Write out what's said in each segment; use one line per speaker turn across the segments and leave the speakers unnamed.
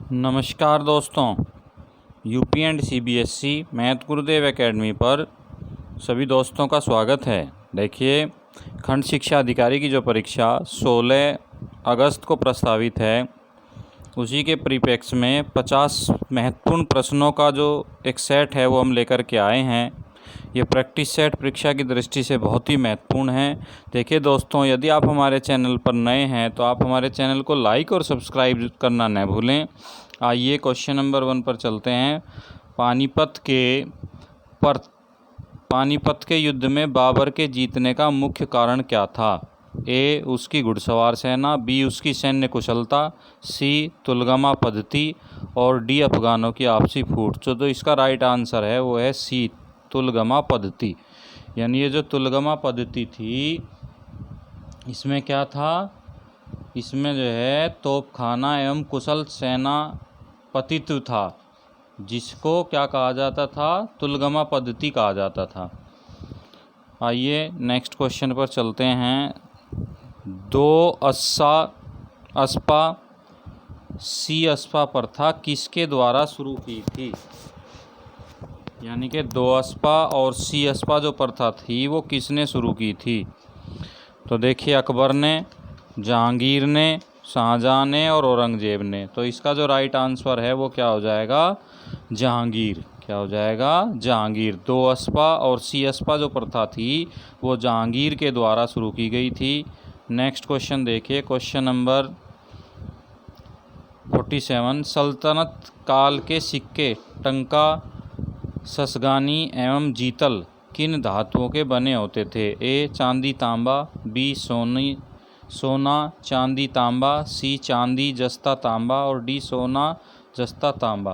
नमस्कार दोस्तों, UP and CBSE math Gurudev academy पर सभी दोस्तों का स्वागत है। देखिए, खंड शिक्षा अधिकारी की जो परीक्षा 16 अगस्त को प्रस्तावित है, उसी के परिप्रेक्ष्य में 50 महत्वपूर्ण प्रश्नों का जो एक सेट है वो हम लेकर के आए हैं। ये प्रैक्टिस सेट परीक्षा की दृष्टि से बहुत ही महत्वपूर्ण है। देखिए दोस्तों, यदि आप हमारे चैनल पर नए हैं तो आप हमारे चैनल को लाइक और सब्सक्राइब करना न भूलें। आइए क्वेश्चन नंबर 1 पर चलते हैं। पानीपत के युद्ध में बाबर के जीतने का मुख्य कारण क्या था? ए. उसकी घुड़सवार सेना, बी. उसकी सैन्य कुशलता, सी. तुलगमा पद्धति और डी. अफगानों की आपसी फूट। तो इसका राइट आंसर है वो है सी, तुलगमा पद्धति। यानी ये जो तुलगमा पद्धति थी, इसमें क्या था? इसमें जो है तोपखाना एवं कुशल सेनापतित्व था, जिसको क्या कहा जाता था? तुलगमा पद्धति कहा जाता था। आइए नेक्स्ट क्वेश्चन पर चलते हैं। दो अस्पा सी अस्पा प्रथा किसके द्वारा शुरू की थी? यानी कि दो अस्पा और सी अस्पा जो प्रथा थी वो किसने शुरू की थी? तो देखिए, अकबर ने, जहांगीर ने, शाहजहां ने और औरंगजेब ने। तो इसका जो राइट आंसर है वो क्या हो जाएगा? जहांगीर। क्या हो जाएगा? जहांगीर। दो अस्पा और सी अस्पा जो प्रथा थी वो जहांगीर के द्वारा शुरू की गई थी। नेक्स्ट क्वेश्चन देखिए, क्वेश्चन नंबर 47। सल्तनत काल के सिक्के टंका, ससगानी एवं जीतल किन धातुओं के बने होते थे? ए. चांदी तांबा, बी. सोना चांदी तांबा, सी. चांदी जस्ता तांबा और डी. सोना जस्ता तांबा।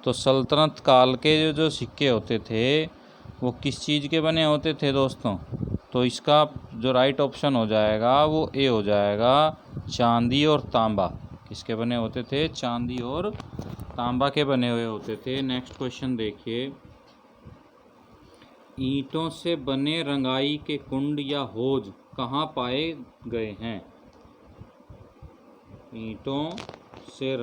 तो सल्तनत काल के जो सिक्के होते थे वो किस चीज़ के बने होते थे दोस्तों? तो इसका जो राइट ऑप्शन हो जाएगा वो ए हो जाएगा, चांदी और तांबा। किसके बने होते थे? चांदी और तांबा के बने हुए होते थे। नेक्स्ट क्वेश्चन देखिए, ईंटों से बने रंगाई के कुंड या होज कहाँ पाए गए हैं? ईंटों से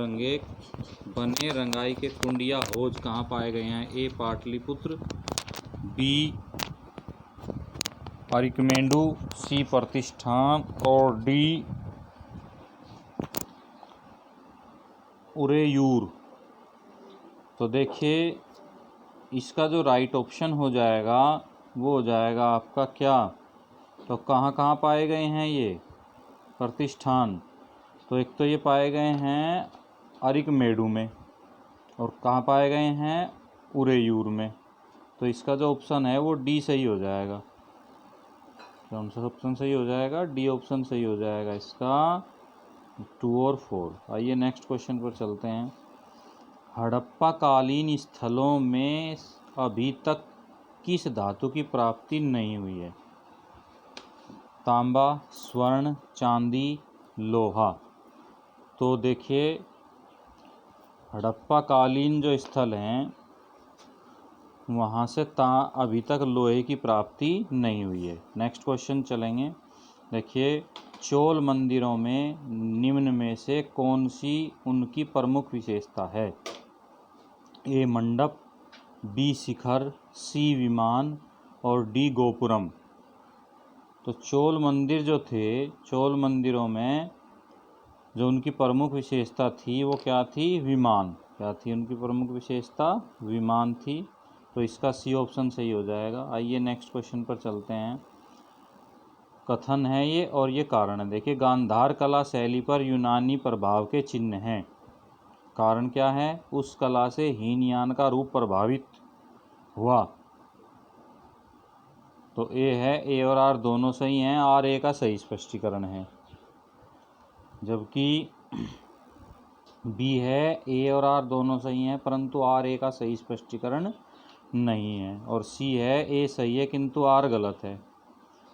बने रंगाई के कुंड या होज कहाँ पाए गए हैं? ए. पाटलिपुत्र, बी. अरिकमेंडू, सी. प्रतिष्ठान और डी. उरेयूर। तो देखिए, इसका जो राइट ऑप्शन हो जाएगा वो हो जाएगा आपका क्या? तो कहाँ कहाँ पाए गए हैं ये प्रतिष्ठान? तो एक तो ये पाए गए हैं अरिकमेडू में, और कहाँ पाए गए हैं? उरेयूर में। तो इसका जो ऑप्शन है वो डी सही हो जाएगा। कौन सा ऑप्शन सही हो जाएगा? डी ऑप्शन सही हो जाएगा इसका। 2 और 4। आइए नेक्स्ट क्वेश्चन पर चलते हैं। हड़प्पा कालीन स्थलों में अभी तक किस धातु की प्राप्ति नहीं हुई है? तांबा, स्वर्ण, चांदी, लोहा। तो देखिए, हड़प्पा कालीन जो स्थल हैं वहाँ से अभी तक लोहे की प्राप्ति नहीं हुई है। नेक्स्ट क्वेश्चन चलेंगे। देखिए, चोल मंदिरों में निम्न में से कौन सी उनकी प्रमुख विशेषता है? ए. मंडप, बी. शिखर, सी. विमान और डी. गोपुरम। तो चोल मंदिर जो थे, चोल मंदिरों में जो उनकी प्रमुख विशेषता थी वो क्या थी? विमान। क्या थी उनकी प्रमुख विशेषता? विमान थी। तो इसका सी ऑप्शन सही हो जाएगा। आइए नेक्स्ट क्वेश्चन पर चलते हैं। कथन है ये और ये कारण है। देखिए, गांधार कला शैली पर यूनानी प्रभाव के चिन्ह हैं। कारण क्या है? उस कला से हीनयान का रूप प्रभावित हुआ। तो ए है, ए और आर दोनों सही हैं। आर ए का सही स्पष्टीकरण है, जबकि बी है, ए और आर दोनों सही हैं परंतु आर ए का सही स्पष्टीकरण नहीं है। और सी है, ए सही है किंतु आर गलत है।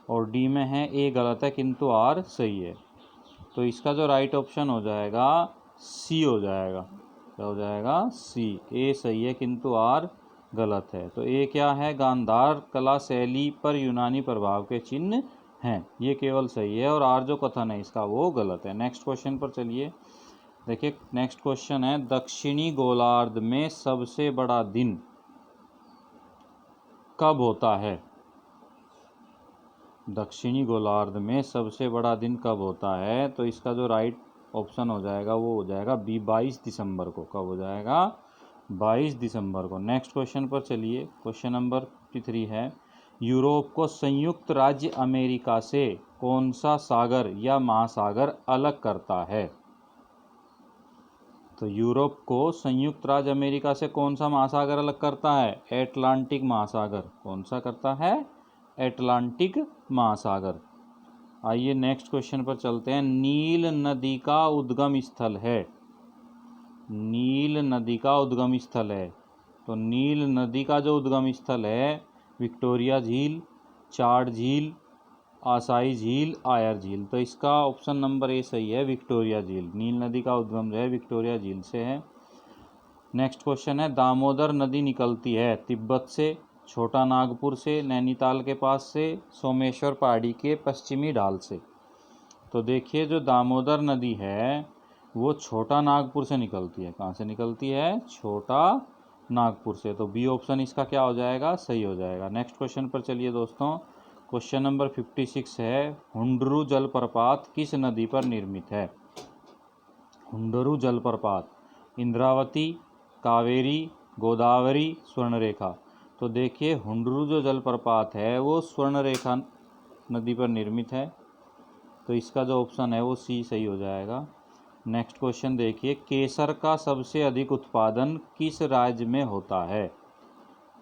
और डी में है, ए गलत है किंतु आर सही है। तो इसका जो राइट ऑप्शन हो जाएगा सी हो जाएगा। क्या हो जाएगा? सी। ए सही है किंतु आर गलत है। तो ए क्या है? गांधार कला शैली पर यूनानी प्रभाव के चिन्ह हैं, ये केवल सही है। और आर जो कथन है इसका वो गलत है। नेक्स्ट क्वेश्चन पर चलिए। देखिए नेक्स्ट क्वेश्चन है, दक्षिणी गोलार्ध में सबसे बड़ा दिन कब होता है? दक्षिणी गोलार्ध में सबसे बड़ा दिन कब होता है? तो इसका जो राइट ऑप्शन हो जाएगा वो हो जाएगा बी, 22 दिसंबर को। कब हो जाएगा? 22 दिसंबर को। नेक्स्ट क्वेश्चन पर चलिए, क्वेश्चन नंबर 53 है, यूरोप को संयुक्त राज्य अमेरिका से कौन सा सागर या महासागर अलग करता है? तो यूरोप को संयुक्त राज्य अमेरिका से कौन सा महासागर अलग करता है? एटलांटिक महासागर। कौन सा करता है? एटलांटिक महासागर। आइए नेक्स्ट क्वेश्चन पर चलते हैं, नील नदी का उद्गम स्थल है। नील नदी का उद्गम स्थल है, तो नील नदी का जो उद्गम स्थल है, विक्टोरिया झील, चाड झील, आसाई झील, आयर झील। तो इसका ऑप्शन नंबर ए सही है, विक्टोरिया झील। नील नदी का उद्गम जो है विक्टोरिया झील से है। नेक्स्ट क्वेश्चन है, दामोदर नदी निकलती है तिब्बत से, छोटा नागपुर से, नैनीताल के पास से, सोमेश्वर पहाड़ी के पश्चिमी ढाल से। तो देखिए जो दामोदर नदी है वो छोटा नागपुर से निकलती है। कहाँ से निकलती है? छोटा नागपुर से। तो बी ऑप्शन इसका क्या हो जाएगा? सही हो जाएगा। नेक्स्ट क्वेश्चन पर चलिए दोस्तों, क्वेश्चन नंबर 56 है, हुंडरू जलप्रपात किस नदी पर निर्मित है? हुंडरू जलप्रपात, इंद्रावती, कावेरी, गोदावरी, स्वर्णरेखा। तो देखिए हुंडरू जो जलप्रपात है वो स्वर्णरेखा नदी पर निर्मित है, तो इसका जो ऑप्शन है वो सी सही हो जाएगा। नेक्स्ट क्वेश्चन देखिए, केसर का सबसे अधिक उत्पादन किस राज्य में होता है?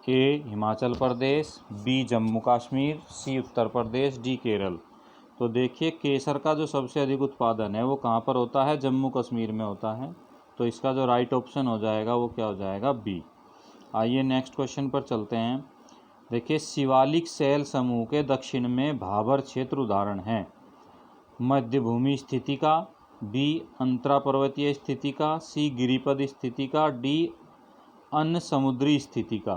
ए हिमाचल प्रदेश, बी जम्मू कश्मीर, सी उत्तर प्रदेश, डी केरल। तो देखिए केसर का जो सबसे अधिक उत्पादन है वो कहाँ पर होता है? जम्मू कश्मीर में होता है, तो इसका जो राइट ऑप्शन हो जाएगा वो क्या हो जाएगा? बी। आइए नेक्स्ट क्वेश्चन पर चलते हैं। देखिए शिवालिक शैल समूह के दक्षिण में भाबर क्षेत्र उदाहरण है, मध्यभूमि स्थिति का, बी अंतरा पर्वतीय स्थिति का, सी गिरिपद स्थिति का, डी अन्य समुद्री स्थिति का।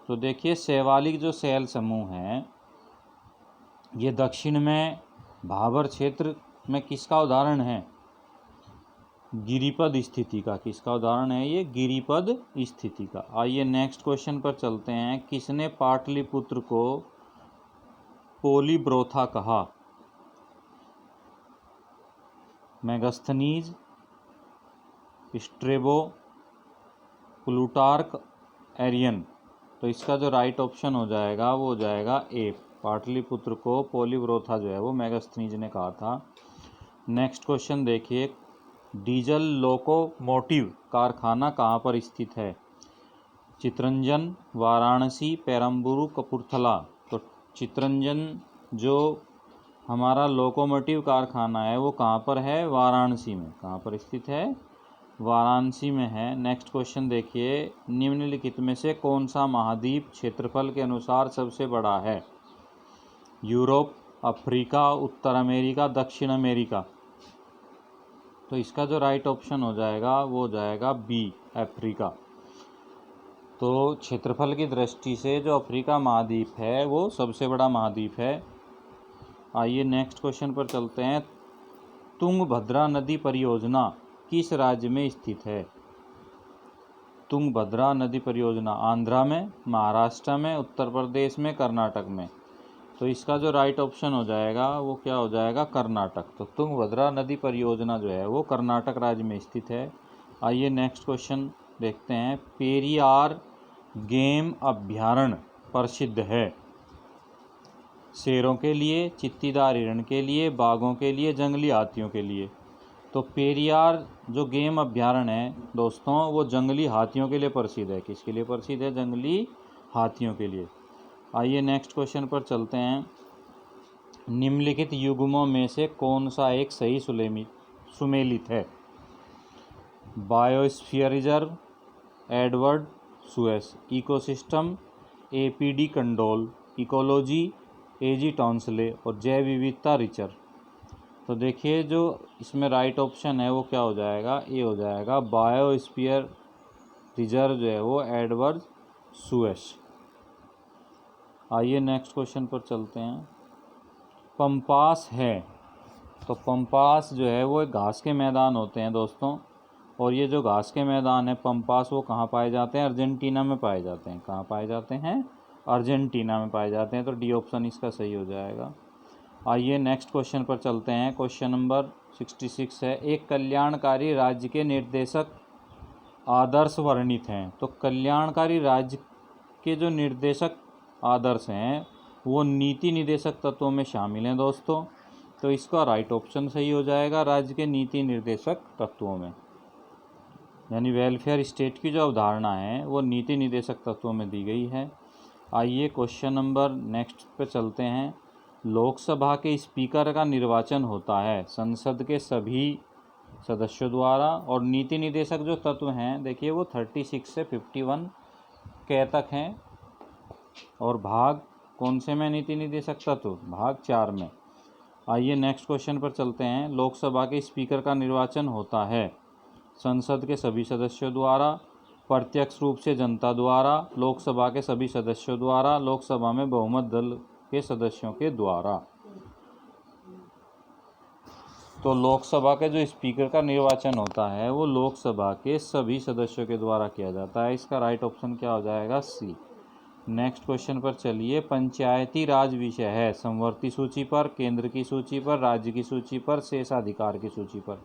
तो देखिए शैवालिक जो शैल समूह है ये दक्षिण में भाबर क्षेत्र में किसका उदाहरण है? गिरिपद स्थिति का। किसका उदाहरण है ये? गिरिपद स्थिति का। आइए नेक्स्ट क्वेश्चन पर चलते हैं, किसने पाटलिपुत्र को पोलीब्रोथा कहा? Megasthenes, Strabo, Plutarch, Arrian. तो इसका जो राइट ऑप्शन हो जाएगा वो हो जाएगा ए, पाटलिपुत्र को पोलीब्रोथा जो है वो मेगास्थनीज ने कहा था। नेक्स्ट क्वेश्चन देखिए, डीजल लोकोमोटिव कारखाना कहाँ पर स्थित है? चितरंजन, वाराणसी, पेरम्बलुर, कपूरथला। तो चितरंजन जो हमारा लोकोमोटिव कारखाना है वो कहाँ पर है? वाराणसी में। कहाँ पर स्थित है? वाराणसी में है। नेक्स्ट क्वेश्चन देखिए, निम्नलिखित में से कौन सा महाद्वीप क्षेत्रफल के अनुसार सबसे बड़ा है? यूरोप, अफ्रीका, उत्तर अमेरिका, दक्षिण अमेरिका। तो इसका जो राइट ऑप्शन हो जाएगा वो हो जाएगा बी, अफ्रीका। तो क्षेत्रफल की दृष्टि से जो अफ्रीका महाद्वीप है वो सबसे बड़ा महाद्वीप है। आइए नेक्स्ट क्वेश्चन पर चलते हैं, तुंगभद्रा नदी परियोजना किस राज्य में स्थित है? तुंगभद्रा नदी परियोजना आंध्रा में, महाराष्ट्र में, उत्तर प्रदेश में, कर्नाटक में। तो इसका जो राइट ऑप्शन हो जाएगा वो क्या हो जाएगा? कर्नाटक। तो तुंगभद्रा नदी परियोजना जो है वो कर्नाटक राज्य में स्थित है। आइए नेक्स्ट क्वेश्चन देखते हैं, पेरियार गेम अभ्यारण्य प्रसिद्ध है शेरों के लिए, चित्तीदार हिरण के लिए, बाघों के लिए, जंगली हाथियों के लिए। तो पेरियार जो गेम अभ्यारण्य है दोस्तों वो जंगली हाथियों के लिए प्रसिद्ध है। किसके लिए प्रसिद्ध है? जंगली हाथियों के लिए। आइए नेक्स्ट क्वेश्चन पर चलते हैं, निम्नलिखित युग्मों में से कौन सा एक सही सुमेलित है? Biosphere reserve, Edward Suess, ecosystem, एपीडी कंडोल, इकोलॉजी, एजी टॉन्सले और जैव विविधता रिचर। तो देखिए जो इसमें राइट ऑप्शन है वो क्या हो जाएगा? ए हो जाएगा, बायोस्फीयर रिजर्व जो है वो एडवर्ड सुएस। आइए नेक्स्ट क्वेश्चन पर चलते हैं, पंपास है तो पंपास जो है वो एक घास के मैदान होते हैं दोस्तों, और ये जो घास के मैदान है पंपास वो कहाँ पाए जाते हैं? अर्जेंटीना में पाए जाते हैं। कहाँ पाए जाते हैं? अर्जेंटीना में पाए जाते हैं। तो डी ऑप्शन इसका सही हो जाएगा। आइए नेक्स्ट क्वेश्चन पर चलते हैं। क्वेश्चन नंबर 66 है, एक कल्याणकारी राज्य के निर्देशक आदर्श वर्णित हैं। तो कल्याणकारी राज्य के जो निर्देशक आदर्श हैं वो नीति निर्देशक तत्वों में शामिल हैं दोस्तों। तो इसका राइट ऑप्शन सही हो जाएगा, राज्य के नीति निर्देशक तत्वों में, यानी वेलफेयर स्टेट की जो अवधारणा है वो नीति निर्देशक तत्वों में दी गई है। आइए क्वेश्चन नंबर नेक्स्ट पे चलते हैं। लोकसभा के स्पीकर का निर्वाचन होता है संसद के सभी सदस्यों द्वारा, और नीति निर्देशक जो तत्व हैं देखिए वो 36 से 51 के तक हैं, और भाग कौन से में नीति निर्देशक तत्व? भाग 4 में। आइए नेक्स्ट क्वेश्चन पर चलते हैं। लोकसभा के स्पीकर का निर्वाचन होता है संसद के सभी सदस्यों द्वारा, प्रत्यक्ष रूप से जनता द्वारा, लोकसभा के सभी सदस्यों द्वारा, लोकसभा में बहुमत दल के सदस्यों के द्वारा। तो लोकसभा के जो स्पीकर का निर्वाचन होता है वो लोकसभा के सभी सदस्यों के द्वारा किया जाता है। इसका राइट ऑप्शन क्या हो जाएगा? सी। नेक्स्ट क्वेश्चन पर चलिए। पंचायती राज विषय है समवर्ती सूची पर, केंद्र की सूची पर, राज्य की सूची पर, शेषाधिकार की सूची पर।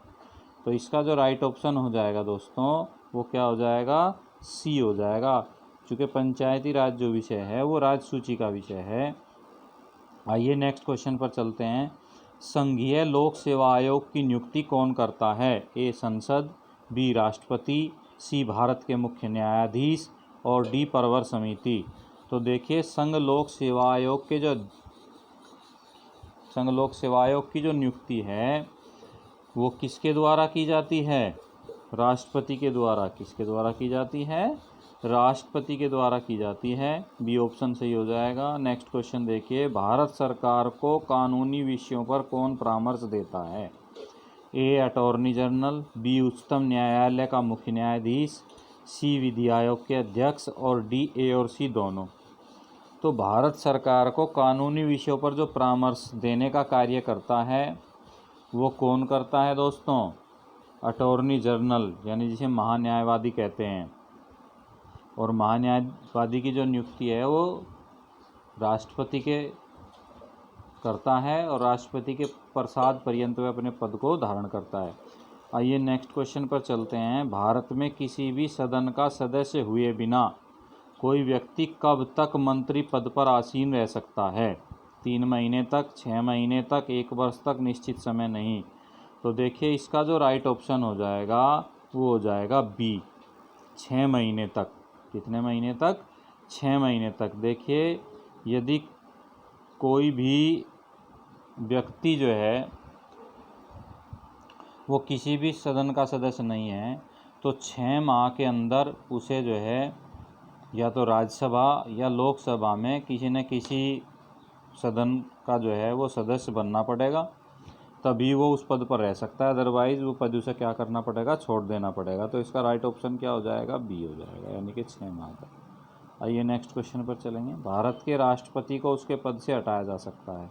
तो इसका जो राइट ऑप्शन हो जाएगा दोस्तों वो क्या हो जाएगा? सी हो जाएगा, क्योंकि पंचायती राज जो विषय है वो राज्य सूची का विषय है। आइए नेक्स्ट क्वेश्चन पर चलते हैं। संघीय लोक सेवा आयोग की नियुक्ति कौन करता है? ए संसद, बी राष्ट्रपति, सी भारत के मुख्य न्यायाधीश, और डी प्रवर समिति। तो देखिए संघ लोक सेवा आयोग की जो नियुक्ति है वो किसके द्वारा की जाती है? राष्ट्रपति के द्वारा। किसके द्वारा की जाती है? राष्ट्रपति के द्वारा की जाती है। बी ऑप्शन सही हो जाएगा। नेक्स्ट क्वेश्चन देखिए। भारत सरकार को कानूनी विषयों पर कौन परामर्श देता है? ए अटॉर्नी जनरल, बी उच्चतम न्यायालय का मुख्य न्यायाधीश, सी विधि आयोग के अध्यक्ष, और डी ए और सी दोनों। तो भारत सरकार को कानूनी विषयों पर जो परामर्श देने का कार्य करता है वो कौन करता है दोस्तों? अटॉर्नी जनरल, यानी जिसे महान्यायवादी कहते हैं। और महान्यायवादी की जो नियुक्ति है वो राष्ट्रपति के करता है, और राष्ट्रपति के प्रसाद पर्यंत वह अपने पद को धारण करता है। आइए नेक्स्ट क्वेश्चन पर चलते हैं। भारत में किसी भी सदन का सदस्य हुए बिना कोई व्यक्ति कब तक मंत्री पद पर आसीन रह सकता है? 3 महीने तक, 6 महीने तक, 1 वर्ष तक, निश्चित समय नहीं। तो देखिए इसका जो राइट ऑप्शन हो जाएगा वो हो जाएगा बी, 6 महीने तक। कितने महीने तक? 6 महीने तक। देखिए यदि कोई भी व्यक्ति जो है वो किसी भी सदन का सदस्य नहीं है तो 6 माह के अंदर उसे जो है या तो राज्यसभा या लोकसभा में किसी न किसी सदन का जो है वो सदस्य बनना पड़ेगा, तभी वो उस पद पर रह सकता है। अदरवाइज़ वो पद उसे क्या करना पड़ेगा? छोड़ देना पड़ेगा। तो इसका राइट ऑप्शन क्या हो जाएगा? बी हो जाएगा, यानी कि 6 माह तक। आइए नेक्स्ट क्वेश्चन पर चलेंगे। भारत के राष्ट्रपति को उसके पद से हटाया जा सकता है।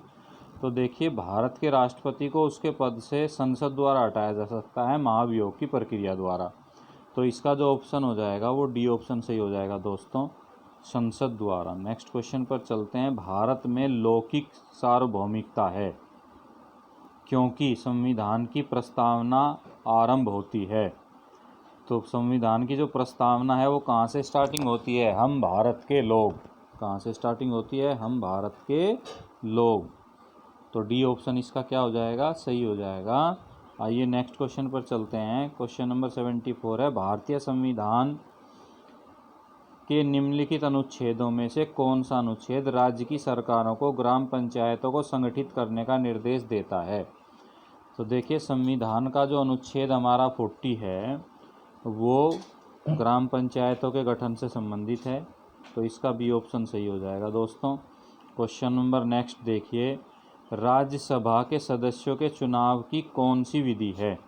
तो देखिए भारत के राष्ट्रपति को उसके पद से संसद द्वारा हटाया जा सकता है महाभियोग की प्रक्रिया द्वारा। तो इसका जो ऑप्शन हो जाएगा वो डी ऑप्शन सही हो जाएगा दोस्तों, संसद द्वारा। नेक्स्ट क्वेश्चन पर चलते हैं। भारत में लौकिक सार्वभौमिकता है क्योंकि संविधान की प्रस्तावना आरंभ होती है। तो संविधान की जो प्रस्तावना है वो कहाँ से स्टार्टिंग होती है? हम भारत के लोग। कहाँ से स्टार्टिंग होती है? हम भारत के लोग। तो डी ऑप्शन इसका क्या हो जाएगा? सही हो जाएगा। आइए नेक्स्ट क्वेश्चन पर चलते हैं। क्वेश्चन नंबर 74 है, भारतीय संविधान के निम्नलिखित अनुच्छेदों में से कौन सा अनुच्छेद राज्य की सरकारों को ग्राम पंचायतों को संगठित करने का निर्देश देता है? तो देखिए संविधान का जो अनुच्छेद हमारा 40 है वो ग्राम पंचायतों के गठन से संबंधित है। तो इसका बी ऑप्शन सही हो जाएगा दोस्तों। क्वेश्चन नंबर नेक्स्ट देखिए। राज्यसभा के सदस्यों के चुनाव की कौन सी विधि है?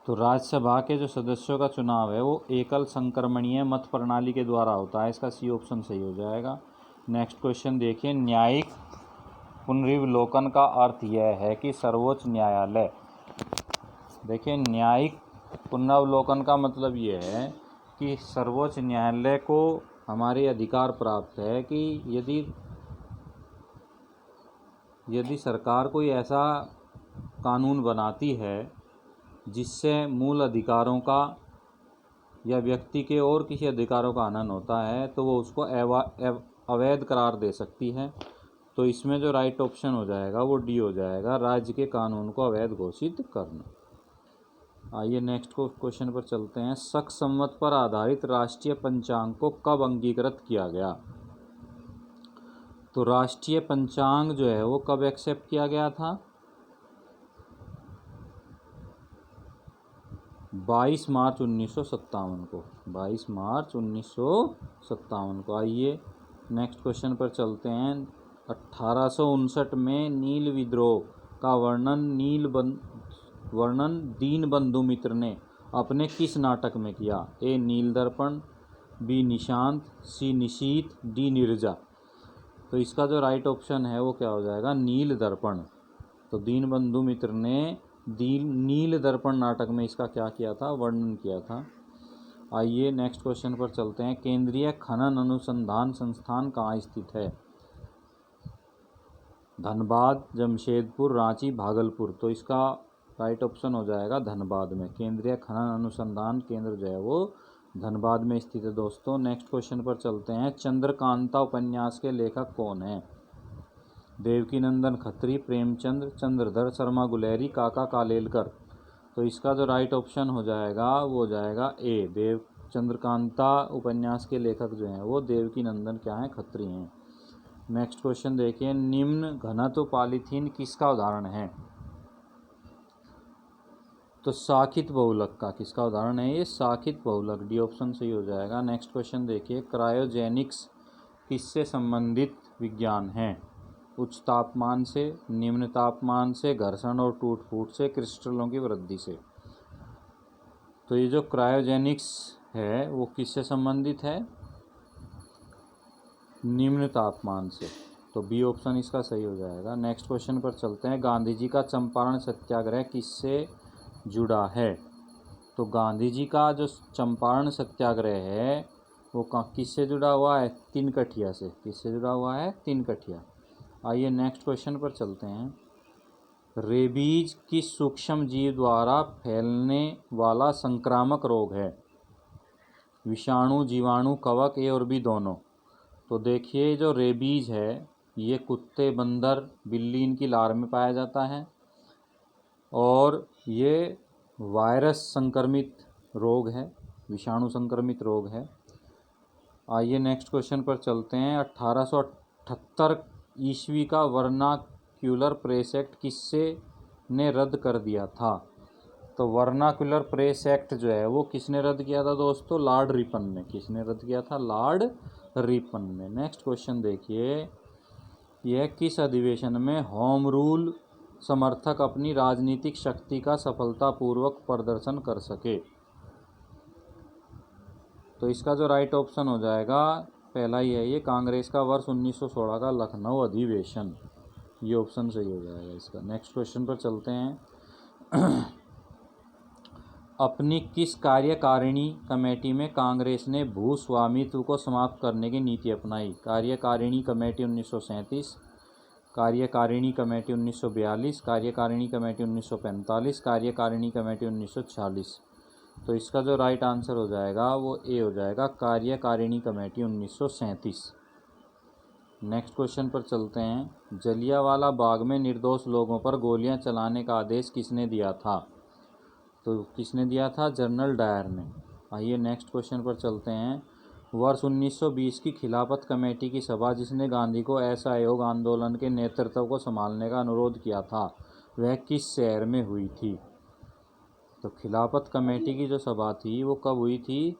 तो राज्यसभा के जो सदस्यों का चुनाव है वो एकल संक्रमणीय मत प्रणाली के द्वारा होता है। इसका सी ऑप्शन सही हो जाएगा। नेक्स्ट क्वेश्चन देखिए। न्यायिक पुनर्विलोकन का अर्थ यह है कि सर्वोच्च न्यायालय, देखिए न्यायिक पुनर्विलोकन का मतलब ये है कि सर्वोच्च न्यायालय को हमारे अधिकार प्राप्त है कि यदि सरकार कोई ऐसा कानून बनाती है जिससे मूल अधिकारों का या व्यक्ति के और किसी अधिकारों का हनन होता है तो वो उसको अवैध करार दे सकती है। तो इसमें जो राइट ऑप्शन हो जाएगा वो डी हो जाएगा, राज्य के कानून को अवैध घोषित करना। आइए नेक्स्ट क्वेश्चन पर चलते हैं। शक संवत पर आधारित राष्ट्रीय पंचांग को कब अंगीकृत किया गया? तो राष्ट्रीय पंचांग जो है वो कब एक्सेप्ट किया गया था? 22 मार्च 1957 को, 22 मार्च 1957 को। आइए नेक्स्ट क्वेश्चन पर चलते हैं। 1859 में नील विद्रोह का वर्णन दीनबंधु मित्र ने अपने किस नाटक में किया? ए नील दर्पण, बी निशांत, सी निशीथ, डी नीरजा। तो इसका जो राइट ऑप्शन है वो क्या हो जाएगा? नील दर्पण। तो दीनबंधु मित्र ने नील दर्पण नाटक में इसका क्या किया था? वर्णन किया था। आइए नेक्स्ट क्वेश्चन पर चलते हैं। केंद्रीय खनन अनुसंधान संस्थान कहाँ स्थित है? धनबाद, जमशेदपुर, रांची, भागलपुर। तो इसका राइट ऑप्शन हो जाएगा धनबाद में। केंद्रीय खनन अनुसंधान केंद्र जो है वो धनबाद में स्थित है दोस्तों। नेक्स्ट क्वेश्चन पर चलते हैं। चंद्रकांता उपन्यास के लेखक कौन हैं? देवकीनंदन खत्री, प्रेमचंद, चंद्रधर शर्मा गुलेरी, काका कालेलकर। तो इसका जो राइट ऑप्शन हो जाएगा वो हो जाएगा ए, चंद्रकांता उपन्यास के लेखक जो हैं वो देवकीनंदन क्या हैं? खत्री हैं। नेक्स्ट क्वेश्चन देखिए। निम्न घनत्व पॉलीथीन किसका उदाहरण है? तो साखित बहुलक का। किसका उदाहरण है ये? साखित बहुलक। डी ऑप्शन सही हो जाएगा। नेक्स्ट क्वेश्चन देखिए। क्रायोजेनिक्स किससे संबंधित विज्ञान है? उच्च तापमान से, निम्न तापमान से, घर्षण और टूट फूट से, क्रिस्टलों की वृद्धि से। तो ये जो क्रायोजेनिक्स है वो किससे संबंधित है? निम्न तापमान से। तो बी ऑप्शन इसका सही हो जाएगा। नेक्स्ट क्वेश्चन पर चलते हैं। गांधी जी का चंपारण सत्याग्रह किससे जुड़ा है? तो गांधी जी का जो चंपारण सत्याग्रह है वो किससे जुड़ा हुआ है? तिनकठिया से। किससे जुड़ा हुआ है? तिनकठिया। आइए नेक्स्ट क्वेश्चन पर चलते हैं। रेबीज किस सूक्ष्म जीव द्वारा फैलने वाला संक्रामक रोग है? विषाणु, जीवाणु, कवक, ए और बी दोनों। तो देखिए जो रेबीज है ये कुत्ते, बंदर, बिल्ली इनकी लार में पाया जाता है और ये वायरस संक्रमित रोग है, विषाणु संक्रमित रोग है। आइए नेक्स्ट क्वेश्चन पर चलते हैं। 1878 ईस्वी का वर्नाक्यूलर प्रेस एक्ट किससे ने रद्द कर दिया था? तो वर्नाक्यूलर प्रेस एक्ट जो है वो किसने रद्द किया था दोस्तों? लॉर्ड रिपन ने। किसने रद्द किया था? लॉर्ड रिपन ने। नेक्स्ट क्वेश्चन देखिए। यह किस अधिवेशन में होम रूल समर्थक अपनी राजनीतिक शक्ति का सफलतापूर्वक प्रदर्शन कर सके? तो इसका जो राइट ऑप्शन हो जाएगा पहला ही है ये, कांग्रेस का वर्ष 1916 का लखनऊ अधिवेशन। ये ऑप्शन सही हो जाएगा इसका। नेक्स्ट क्वेश्चन पर चलते हैं। अपनी किस कार्यकारिणी कमेटी में कांग्रेस ने भू स्वामित्व को समाप्त करने की नीति अपनाई? कार्यकारिणी कमेटी 1937, कार्यकारिणी कमेटी 1942, कार्यकारिणी कमेटी 1945, कार्यकारिणी कमेटी 1946। तो इसका जो राइट आंसर हो जाएगा वो ए हो जाएगा, कार्यकारिणी कमेटी 1937। नेक्स्ट क्वेश्चन पर चलते हैं। जलियांवाला बाग में निर्दोष लोगों पर गोलियां चलाने का आदेश किसने दिया था? तो किसने दिया था? जनरल डायर ने। आइए नेक्स्ट क्वेश्चन पर चलते हैं। वर्ष 1920 की खिलाफत कमेटी की सभा जिसने गांधी को असहयोग आंदोलन के नेतृत्व को संभालने का अनुरोध किया था वह किस शहर में हुई थी? तो खिलाफत कमेटी की जो सभा थी वो कब हुई थी?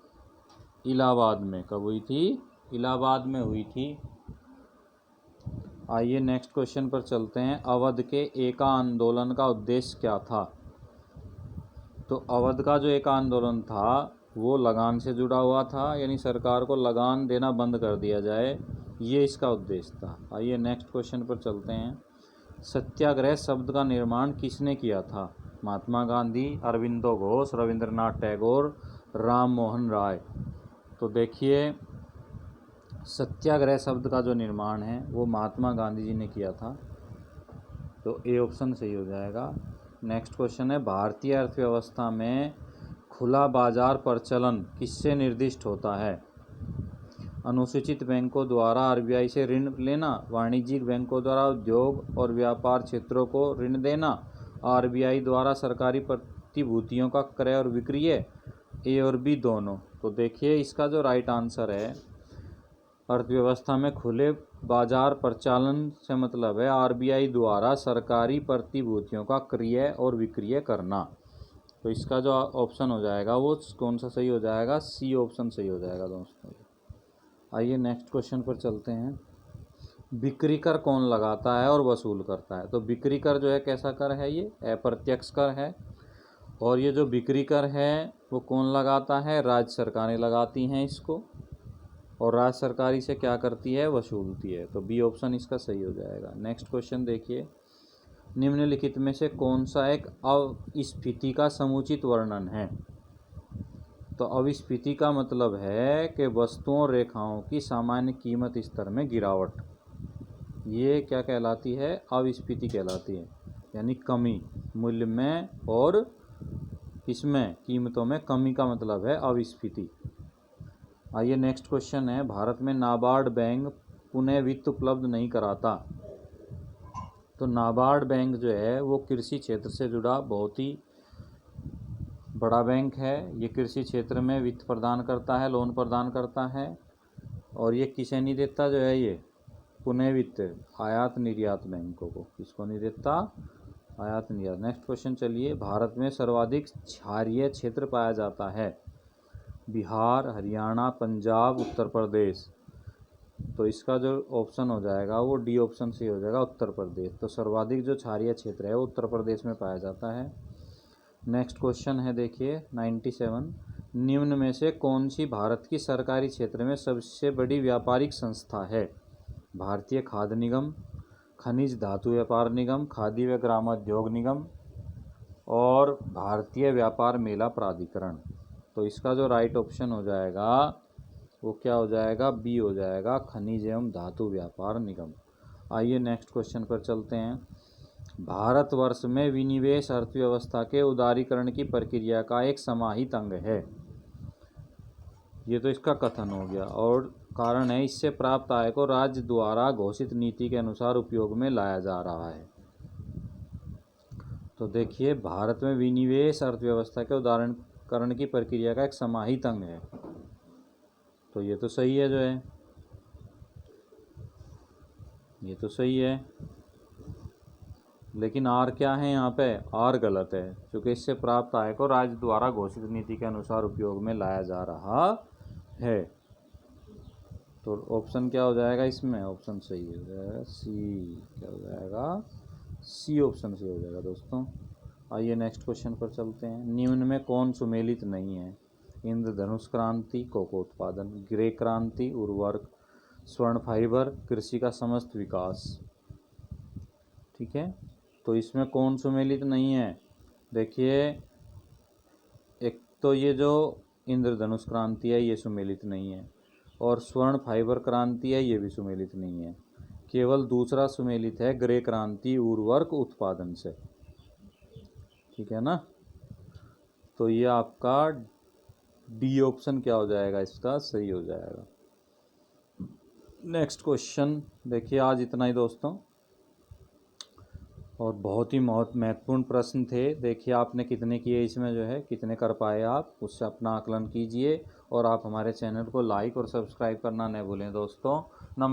इलाहाबाद में। कब हुई थी? इलाहाबाद में हुई थी। आइए नेक्स्ट क्वेश्चन पर चलते हैं। अवध के एका आंदोलन का उद्देश्य क्या था? तो अवध का जो एका आंदोलन था वो लगान से जुड़ा हुआ था, यानी सरकार को लगान देना बंद कर दिया जाए, ये इसका उद्देश्य था। आइए नेक्स्ट क्वेश्चन पर चलते हैं। सत्याग्रह शब्द का निर्माण किसने किया था? महात्मा गांधी, अरविंदो घोष, रविंद्रनाथ टैगोर, राम मोहन राय। तो देखिए सत्याग्रह शब्द का जो निर्माण है वो महात्मा गांधी जी ने किया था, तो ए ऑप्शन सही हो जाएगा। नेक्स्ट क्वेश्चन है, भारतीय अर्थव्यवस्था में खुला बाजार प्रचलन किससे निर्दिष्ट होता है? अनुसूचित बैंकों द्वारा आरबीआई से ऋण लेना, वाणिज्यिक बैंकों द्वारा उद्योग और व्यापार क्षेत्रों को ऋण देना, आरबीआई द्वारा सरकारी प्रतिभूतियों का क्रय और विक्रय, ए और बी दोनों। तो देखिए इसका जो राइट आंसर है, अर्थव्यवस्था में खुले बाजार प्रचलन से मतलब है आरबीआई द्वारा सरकारी प्रतिभूतियों का क्रय और विक्रय करना। तो इसका जो ऑप्शन हो जाएगा वो कौन सा सही हो जाएगा? सी ऑप्शन सही हो जाएगा दोस्तों। आइए नेक्स्ट क्वेश्चन पर चलते हैं। बिक्री कर कौन लगाता है और वसूल करता है? तो बिक्री कर जो है कैसा कर है? ये अप्रत्यक्ष कर है। और ये जो बिक्री कर है वो कौन लगाता है? राज्य सरकारें लगाती हैं इसको, और राज्य सरकारी से क्या करती है? वसूलती है। तो बी ऑप्शन इसका सही हो जाएगा। नेक्स्ट क्वेश्चन देखिए, निम्नलिखित में से कौन सा एक अविस्फीति का समुचित वर्णन है? तो अविस्फीति का मतलब है कि वस्तुओं और रेखाओं की सामान्य कीमत स्तर में गिरावट, ये क्या कहलाती है? अविस्फीति कहलाती है, यानी कमी मूल्य में और इसमें कीमतों में कमी का मतलब है अविस्फीति। आइए नेक्स्ट क्वेश्चन है, भारत में नाबार्ड बैंक पुनः वित्त उपलब्ध नहीं कराता। तो नाबार्ड बैंक जो है वो कृषि क्षेत्र से जुड़ा बहुत ही बड़ा बैंक है। ये कृषि क्षेत्र में वित्त प्रदान करता है, लोन प्रदान करता है। और ये किसे नहीं देता जो है? ये पुनः वित्त आयात निर्यात बैंकों को। किसको नहीं देता? आयात निर्यात। नेक्स्ट क्वेश्चन चलिए, भारत में सर्वाधिक क्षारीय क्षेत्र पाया जाता है? बिहार, हरियाणा, पंजाब, उत्तर प्रदेश। तो इसका जो ऑप्शन हो जाएगा वो डी ऑप्शन से हो जाएगा, उत्तर प्रदेश। तो सर्वाधिक जो क्षारीय क्षेत्र है वो उत्तर प्रदेश में पाया जाता है। नेक्स्ट क्वेश्चन है देखिए 97, निम्न में से कौन सी भारत की सरकारी क्षेत्र में सबसे बड़ी व्यापारिक संस्था है? भारतीय खाद्य निगम, खनिज धातु व्यापार निगम, खादी व ग्रामोद्योग निगम और भारतीय व्यापार मेला प्राधिकरण। तो इसका जो राइट ऑप्शन हो जाएगा वो क्या हो जाएगा? बी हो जाएगा, खनिज एवं धातु व्यापार निगम। आइए नेक्स्ट क्वेश्चन पर चलते हैं। भारतवर्ष में विनिवेश अर्थव्यवस्था के उदारीकरण की प्रक्रिया का एक समाहित अंग है। ये तो इसका कथन हो गया, और कारण है इससे प्राप्त आय को राज्य द्वारा घोषित नीति के अनुसार उपयोग में लाया जा रहा है। तो देखिए भारत में विनिवेश अर्थव्यवस्था के उदारीकरण की प्रक्रिया का एक समाहित अंग है, तो ये तो सही है जो है, ये तो सही है। लेकिन आर क्या है यहाँ पे? आर गलत है, क्योंकि इससे प्राप्त आय को राज्य द्वारा घोषित नीति के अनुसार उपयोग में लाया जा रहा है। तो ऑप्शन क्या हो जाएगा इसमें? ऑप्शन सही हो जाएगा सी। क्या हो जाएगा? सी ऑप्शन सही हो जाएगा दोस्तों। आइए नेक्स्ट क्वेश्चन पर चलते हैं। निम्न में कौन सुमेलित नहीं है? इंद्रधनुष क्रांति, कोको उत्पादन, ग्रे क्रांति, उर्वरक, स्वर्ण फाइबर, कृषि का समस्त विकास। ठीक है, तो इसमें कौन सुमेलित नहीं है? देखिए एक तो ये जो इंद्रधनुष क्रांति है ये सुमेलित नहीं है, और स्वर्ण फाइबर क्रांति है ये भी सुमेलित नहीं है। केवल दूसरा सुमेलित है, ग्रे क्रांति उर्वरक उत्पादन से। ठीक है ना, तो ये आपका डी ऑप्शन क्या हो जाएगा? इसका सही हो जाएगा। नेक्स्ट क्वेश्चन देखिए, आज इतना ही दोस्तों, और बहुत ही महत्वपूर्ण प्रश्न थे। देखिए आपने कितने किए इसमें जो है, कितने कर पाए आप, उससे अपना आकलन कीजिए। और आप हमारे चैनल को लाइक और सब्सक्राइब करना न भूलें दोस्तों। नमस्कार।